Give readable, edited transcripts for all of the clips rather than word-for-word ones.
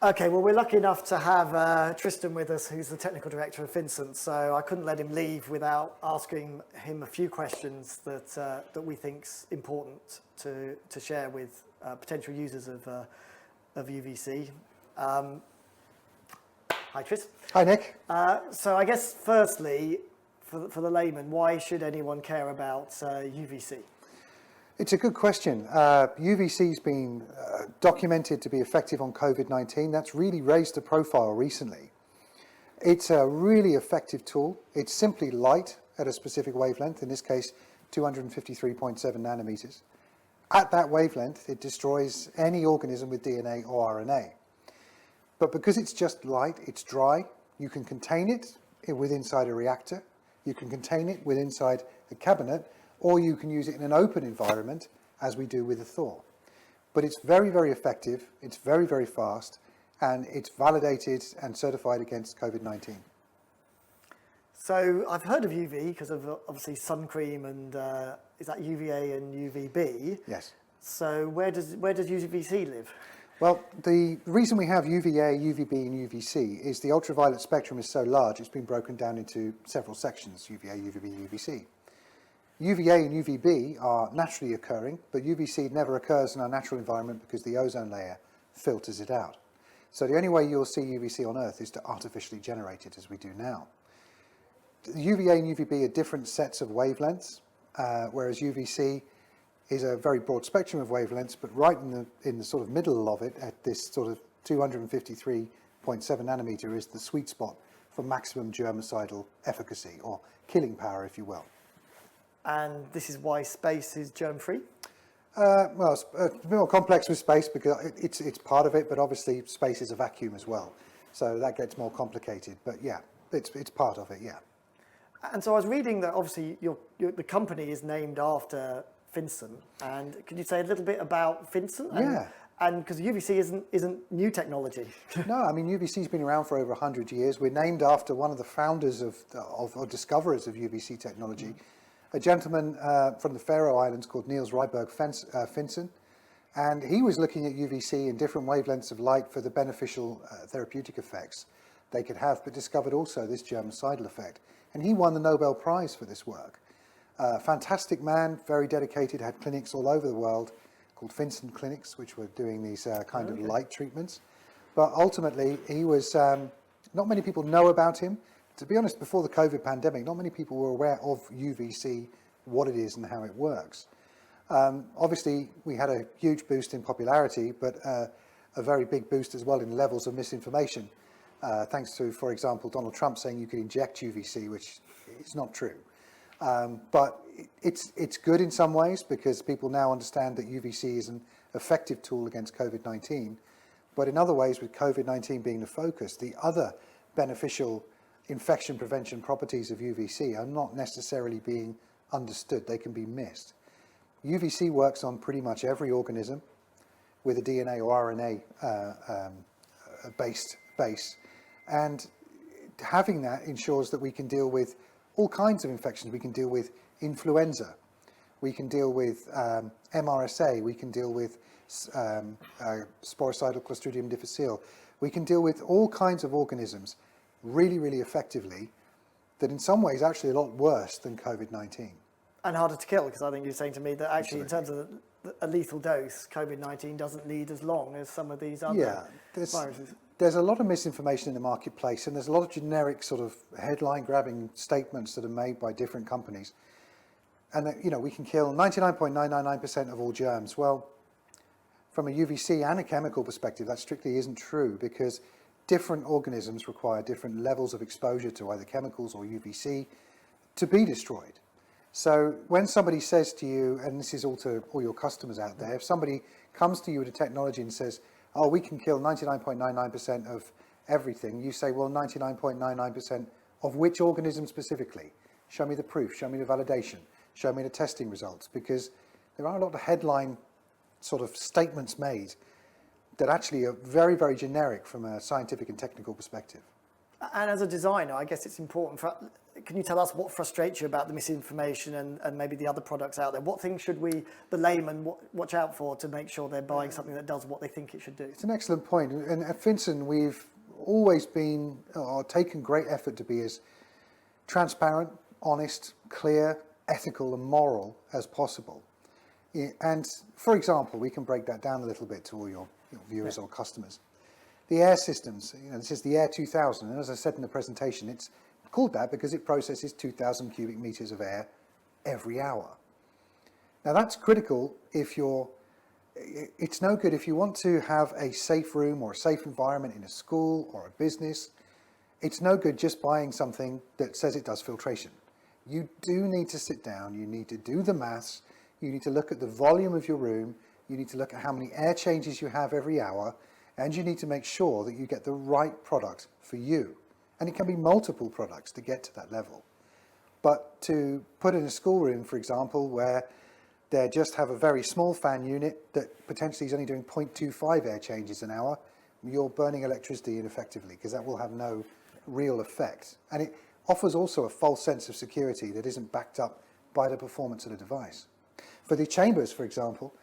Okay, well, we're lucky enough to have Tristan with us, who's the technical director of FinsenTech. So I couldn't let him leave without asking him a few questions that we think's important to share with potential users of UVC. Hi, Tris. Hi, Nick. So I guess firstly, for the layman, why should anyone care about UVC? It's a good question. UVC's been documented to be effective on COVID-19. That's really raised the profile recently. It's a really effective tool. It's simply light at a specific wavelength, in this case 253.7 nanometers. At that wavelength, it destroys any organism with DNA or RNA. But because it's just light, it's dry, you can contain it inside a reactor, you can contain it inside a cabinet, or you can use it in an open environment, as we do with the Thor. But it's very, very effective, it's very, very fast, and it's validated and certified against COVID-19. So I've heard of UV because of obviously sun cream and is that UVA and UVB? Yes. So where does UVC live? Well, the reason we have UVA, UVB, and UVC is the ultraviolet spectrum is so large, it's been broken down into several sections, UVA, UVB, UVC. UVA and UVB are naturally occurring, but UVC never occurs in our natural environment because the ozone layer filters it out. So the only way you'll see UVC on Earth is to artificially generate it, as we do now. UVA and UVB are different sets of wavelengths, whereas UVC is a very broad spectrum of wavelengths, but right in the sort of middle of it, at this sort of 253.7 nanometer, is the sweet spot for maximum germicidal efficacy, or killing power, if you will. And this is why space is germ-free? Well, it's a bit more complex with space because it's part of it, but obviously space is a vacuum as well. So that gets more complicated. But yeah, it's part of it, yeah. And so I was reading that obviously the company is named after FinsenTech. And could you say a little bit about FinsenTech? Yeah. And because UVC isn't new technology. No, I mean, UVC's been around for over 100 years. We're named after one of the founders or discoverers of UVC technology. A gentleman from the Faroe Islands called Niels Ryberg Finsen, and he was looking at UVC in different wavelengths of light for the beneficial therapeutic effects they could have, but discovered also this germicidal effect. And he won the Nobel Prize for this work. Fantastic man, very dedicated, had clinics all over the world called Finsen clinics, which were doing these kind of light treatments. But ultimately, he was, not many people know about him. To be honest, before the COVID pandemic, not many people were aware of UVC, what it is and how it works. Obviously, we had a huge boost in popularity, but a very big boost as well in levels of misinformation, thanks to, for example, Donald Trump saying you could inject UVC, which is not true. But it's good in some ways because people now understand that UVC is an effective tool against COVID-19. But in other ways, with COVID-19 being the focus, the other beneficial infection prevention properties of UVC are not necessarily being understood. They can be missed. UVC works on pretty much every organism with a DNA or RNA based base, and having that ensures that we can deal with all kinds of infections. We can deal with influenza, we can deal with MRSA, we can deal with sporicidal Clostridium difficile, we can deal with all kinds of organisms really, really effectively, that in some ways actually a lot worse than COVID-19. And harder to kill, because I think you're saying to me that actually in terms of a lethal dose, COVID-19 doesn't need as long as some of these other viruses. There's a lot of misinformation in the marketplace, and there's a lot of generic sort of headline-grabbing statements that are made by different companies. And that, you know, we can kill 99.999% of all germs. Well, from a UVC and a chemical perspective, that strictly isn't true, because different organisms require different levels of exposure to either chemicals or UVC to be destroyed. So when somebody says to you, and this is all to all your customers out there, if somebody comes to you with a technology and says, oh, we can kill 99.99% of everything, you say, well, 99.99% of which organism specifically? Show me the proof, show me the validation, show me the testing results, because there are a lot of headline sort of statements made that actually are very, very generic from a scientific and technical perspective. And as a designer, I guess it's important for. Can you tell us what frustrates you about the misinformation and maybe the other products out there? What things should we, the layman, watch out for to make sure they're buying something that does what they think it should do? It's an excellent point. And at Finsen, we've always been, or taken great effort to be as transparent, honest, clear, ethical and moral as possible. And for example, we can break that down a little bit to all your viewers or customers. The air systems, this is the Air 2000, and as I said in the presentation, it's called that because it processes 2,000 cubic meters of air every hour. Now that's critical it's no good if you want to have a safe room or a safe environment in a school or a business. It's no good just buying something that says it does filtration. You do need to sit down, you need to do the maths, you need to look at the volume of your room, you need to look at how many air changes you have every hour, and you need to make sure that you get the right product for you. And it can be multiple products to get to that level. But to put in a schoolroom, for example, where they just have a very small fan unit that potentially is only doing 0.25 air changes an hour, you're burning electricity ineffectively because that will have no real effect. And it offers also a false sense of security that isn't backed up by the performance of the device. For the chambers, for example,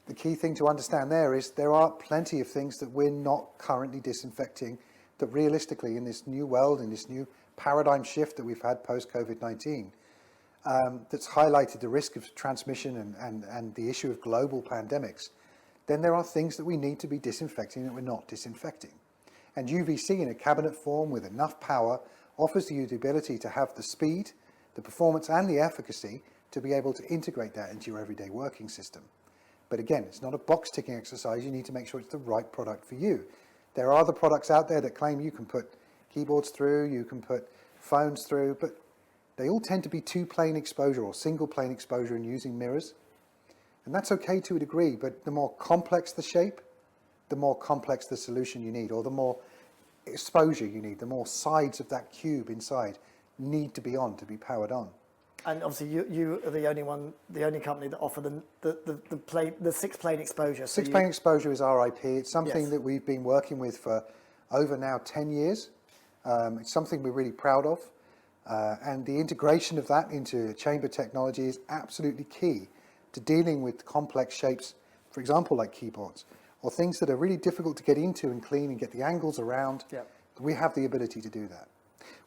the key thing to understand there is there are plenty of things that we're not currently disinfecting that realistically in this new world, in this new paradigm shift that we've had post-COVID-19, that's highlighted the risk of transmission and the issue of global pandemics, then there are things that we need to be disinfecting that we're not disinfecting. And UVC in a cabinet form with enough power offers you the ability to have the speed, the performance and the efficacy to be able to integrate that into your everyday working system. But again, it's not a box ticking exercise. You need to make sure it's the right product for you. There are other products out there that claim you can put keyboards through, you can put phones through, but they all tend to be two-plane exposure or single-plane exposure and using mirrors. And that's okay to a degree, but the more complex the shape, the more complex the solution you need, or the more exposure you need, the more sides of that cube inside need to be on to be powered on. And obviously, you are the only company that offer the six-plane exposure. Six-plane exposure is our IP. It's something that we've been working with for over now 10 years. It's something we're really proud of. And the integration of that into chamber technology is absolutely key to dealing with complex shapes, for example, like keyboards, or things that are really difficult to get into and clean and get the angles around. Yep. We have the ability to do that.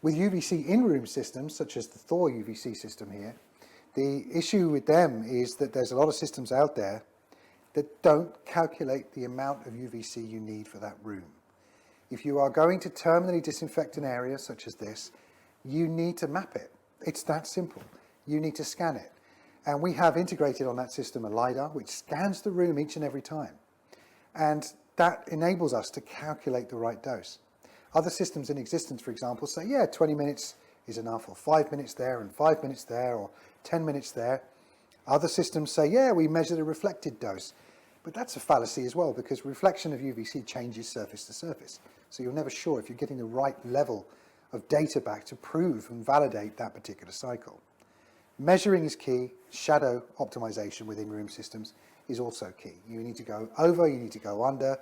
With UVC in-room systems, such as the Thor UVC system here, the issue with them is that there's a lot of systems out there that don't calculate the amount of UVC you need for that room. If you are going to terminally disinfect an area such as this, you need to map it. It's that simple. You need to scan it. And we have integrated on that system a LiDAR, which scans the room each and every time. And that enables us to calculate the right dose. Other systems in existence, for example, say, yeah, 20 minutes is enough, or 5 minutes there and 5 minutes there, or 10 minutes there. Other systems say, yeah, we measure the reflected dose. But that's a fallacy as well, because reflection of UVC changes surface to surface. So you're never sure if you're getting the right level of data back to prove and validate that particular cycle. Measuring is key. Shadow optimization within room systems is also key. You need to go over, you need to go under.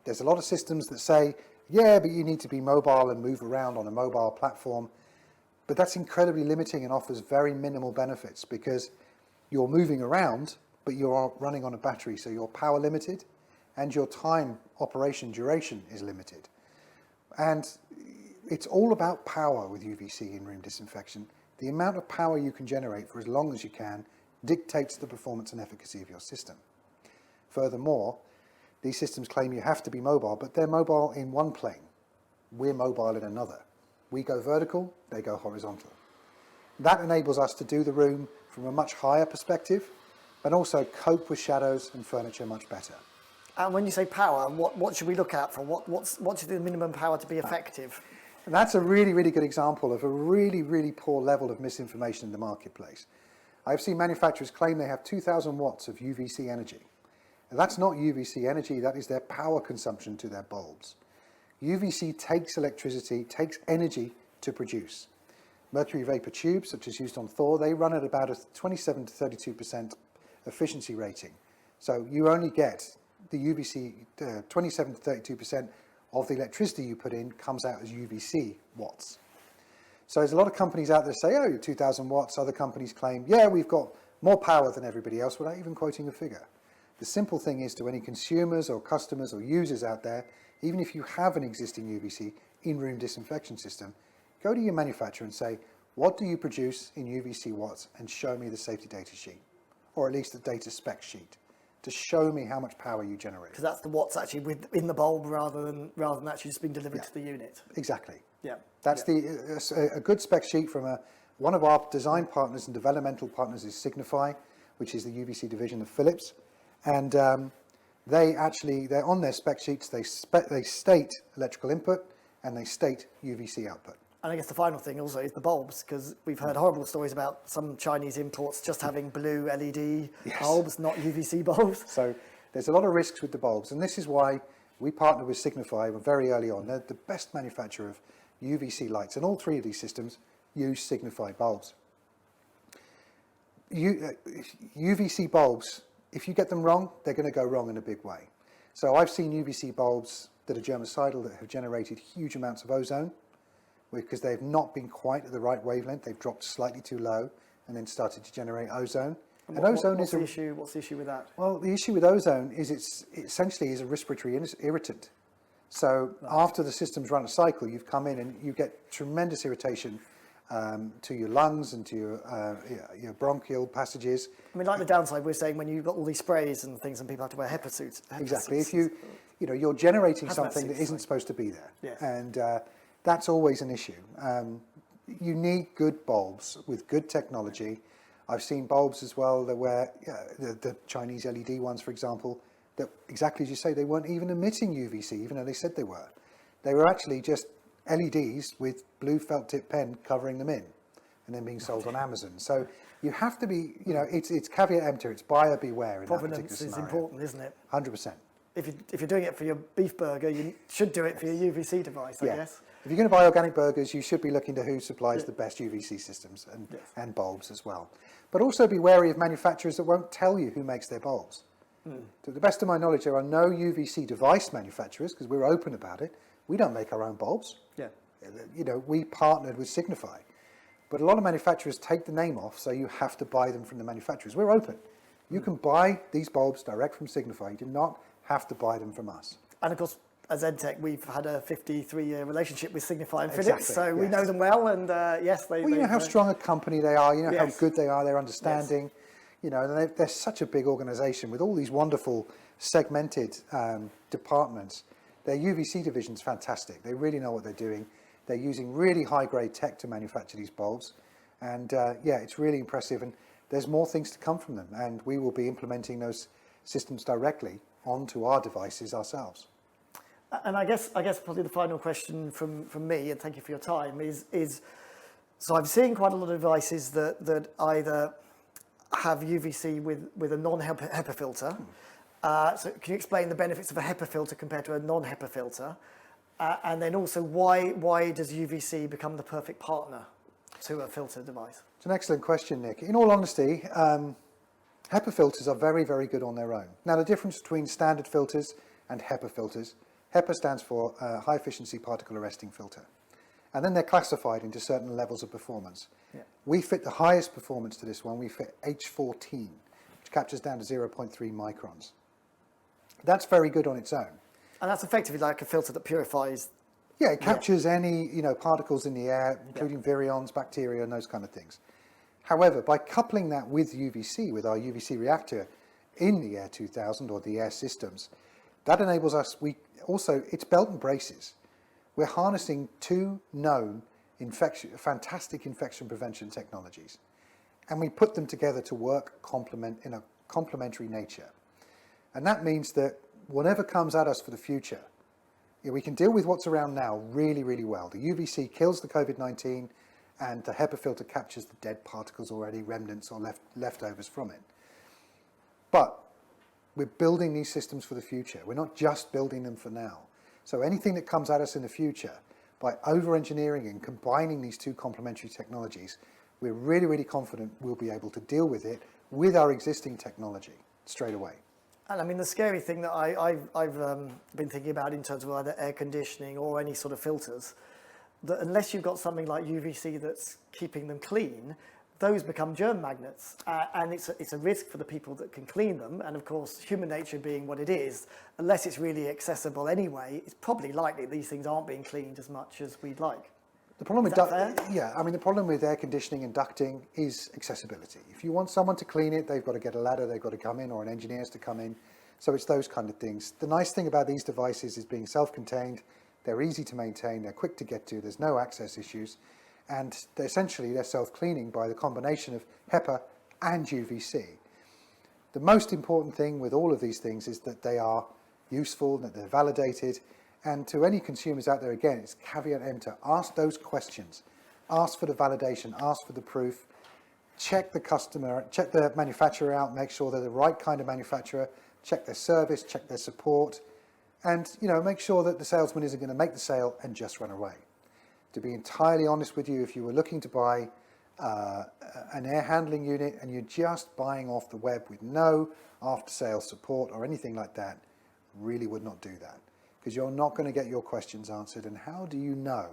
There's a lot of systems that say, yeah, but you need to be mobile and move around on a mobile platform. But that's incredibly limiting and offers very minimal benefits because you're moving around, but you're running on a battery, so you're power limited and your time operation duration is limited. And it's all about power with UVC in-room disinfection. The amount of power you can generate for as long as you can dictates the performance and efficacy of your system. Furthermore, these systems claim you have to be mobile, but they're mobile in one plane. We're mobile in another. We go vertical, they go horizontal. That enables us to do the room from a much higher perspective, but also cope with shadows and furniture much better. And when you say power, what should we look out for? What's the minimum power to be effective? And that's a really, really good example of a really, really poor level of misinformation in the marketplace. I've seen manufacturers claim they have 2,000 watts of UVC energy. And that's not UVC energy, that is their power consumption to their bulbs. UVC takes electricity, takes energy to produce. Mercury vapor tubes, such as used on Thor, they run at about a 27 to 32% efficiency rating. So you only get the UVC 27 to 32% of the electricity you put in comes out as UVC watts. So there's a lot of companies out there say, oh, 2,000 watts. Other companies claim, yeah, we've got more power than everybody else without even quoting a figure. The simple thing is, to any consumers or customers or users out there, even if you have an existing UVC in-room disinfection system, go to your manufacturer and say, what do you produce in UVC watts, and show me the safety data sheet, or at least the data spec sheet, to show me how much power you generate. Because that's the watts actually within the bulb rather than actually just being delivered to the unit. Exactly. Yeah. That's a good spec sheet from one of our design partners and developmental partners is Signify, which is the UVC division of Philips. And they're on their spec sheets, they state electrical input and they state UVC output. And I guess the final thing also is the bulbs, because we've heard horrible stories about some Chinese imports just having blue LED bulbs, not UVC bulbs. So there's a lot of risks with the bulbs, and this is why we partnered with Signify very early on. They're the best manufacturer of UVC lights, and all three of these systems use Signify bulbs. UVC bulbs, if you get them wrong, they're going to go wrong in a big way. So I've seen UVC bulbs that are germicidal that have generated huge amounts of ozone, because they've not been quite at the right wavelength. They've dropped slightly too low and then started to generate ozone. What's the issue with that? Well, the issue with ozone is it essentially is a respiratory irritant. So after the system's run a cycle, you've come in and you get tremendous irritation to your lungs and to your bronchial passages. I mean, like the downside, we're saying when you've got all these sprays and things and people have to wear HEPA suits. Exactly. If you're generating something that isn't supposed to be there. Yes. And that's always an issue. You need good bulbs with good technology. I've seen bulbs as well that were the Chinese LED ones, for example, that exactly as you say, they weren't even emitting UVC, even though they said they were. They were actually just LEDs with blue felt tip pen covering them in and then being sold on Amazon. So you have to be, it's caveat emptor, it's buyer beware in that particular scenario. Provenance is important, isn't it? 100%. If you're doing it for your beef burger, you should do it for your UVC device, I guess. If you're going to buy organic burgers, you should be looking to who supplies the best UVC systems and bulbs as well. But also be wary of manufacturers that won't tell you who makes their bulbs. To the best of my knowledge, there are no UVC device manufacturers, because we're open about it. We don't make our own bulbs. Yeah. We partnered with Signify. But a lot of manufacturers take the name off, so you have to buy them from the manufacturers. We're open. You can buy these bulbs direct from Signify. You do not have to buy them from us. And of course, as EdTech, we've had a 53-year relationship with Signify and Philips, so we know them well, and they you know how strong a company they are, you know how good they are, their understanding, Yes. they're such a big organization with all these wonderful segmented departments. Their UVC division's fantastic. They really know what they're doing. They're using really high-grade tech to manufacture these bulbs, and it's really impressive, and there's more things to come from them, and we will be implementing those systems directly onto our devices ourselves. And I guess probably the final question from me, and thank you for your time, is so I'm seeing quite a lot of devices that either have UVC with a non-HEPA filter. So can you explain the benefits of a HEPA filter compared to a non-HEPA filter? And then also why does UVC become the perfect partner to a filter device? It's an excellent question, Nick. In all honesty, HEPA filters are very, very good on their own. Now, the difference between standard filters and HEPA filters, HEPA stands for High Efficiency Particle Arresting Filter. And then they're classified into certain levels of performance. Yeah. We fit the highest performance to this one. We fit H14, which captures down to 0.3 microns. That's very good on its own. And that's effectively like a filter that purifies. Yeah, it captures any particles in the air, including virions, bacteria, and those kind of things. However, by coupling that with UVC, with our UVC reactor in the Air 2000 or the Air systems, that enables us, it's belt and braces. We're harnessing two known fantastic infection prevention technologies, and we put them together to work in a complementary nature. And that means that whatever comes at us for the future, we can deal with what's around now really, really well. The UVC kills the COVID-19, and the HEPA filter captures the dead particles already, remnants or leftovers from it. But we're building these systems for the future. We're not just building them for now. So anything that comes at us in the future, by over-engineering and combining these two complementary technologies, we're really, really confident we'll be able to deal with it with our existing technology straight away. And I mean, the scary thing that I've been thinking about in terms of either air conditioning or any sort of filters, that unless you've got something like UVC that's keeping them clean, those become germ magnets. And it's a risk for the people that can clean them. And of course, human nature being what it is, unless it's really accessible anyway, it's probably likely these things aren't being cleaned as much as we'd like. The problem Is with that fair? the problem with air conditioning and ducting is accessibility. If you want someone to clean it, they've got to get a ladder, they've got to come in, or an engineer's to come in. So it's those kind of things. The nice thing about these devices is being self-contained. They're easy to maintain. They're quick to get to. There's no access issues, and they're self-cleaning by the combination of HEPA and UVC. The most important thing with all of these things is that they are useful, that they're validated. And to any consumers out there, again, it's caveat emptor. Ask those questions. Ask for the validation. Ask for the proof. Check the manufacturer out. Make sure they're the right kind of manufacturer. Check their service. Check their support. And, make sure that the salesman isn't going to make the sale and just run away. To be entirely honest with you, if you were looking to buy an air handling unit and you're just buying off the web with no after-sales support or anything like that, really would not do that. Because you're not going to get your questions answered, and how do you know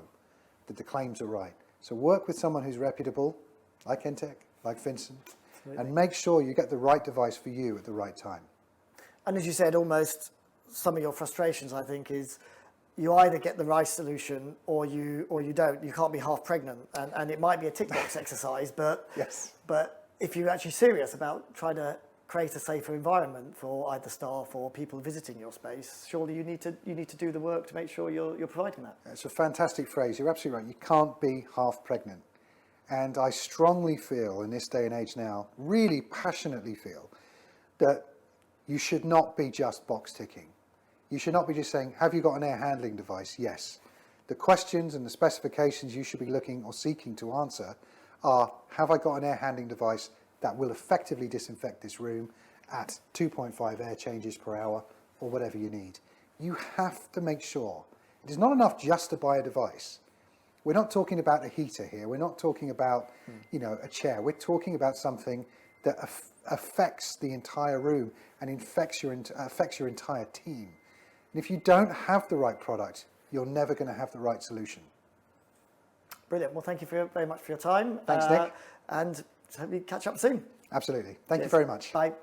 that the claims are right? So work with someone who's reputable, like FinsenTech, like Finsen, and make sure you get the right device for you at the right time. And as you said, almost some of your frustrations, I think, is you either get the right solution or you don't. You can't be half pregnant, and it might be a tick box exercise, but Yes. But if you're actually serious about trying to create a safer environment for either staff or people visiting your space, surely you need to do the work to make sure you're providing that. It's a fantastic phrase. You're absolutely right. You can't be half pregnant. And I strongly feel in this day and age now, really passionately feel, that you should not be just box ticking. You should not be just saying, have you got an air handling device? Yes. The questions and the specifications you should be looking or seeking to answer are, have I got an air handling device that will effectively disinfect this room at 2.5 air changes per hour, or whatever you need? You have to make sure. It is not enough just to buy a device. We're not talking about a heater here. We're not talking about, a chair. We're talking about something that affects the entire room and affects your entire team. And if you don't have the right product, you're never going to have the right solution. Brilliant. Well, thank you very much for your time. Thanks, Nick. And hope we catch up soon. Absolutely. Thank you very much. Bye.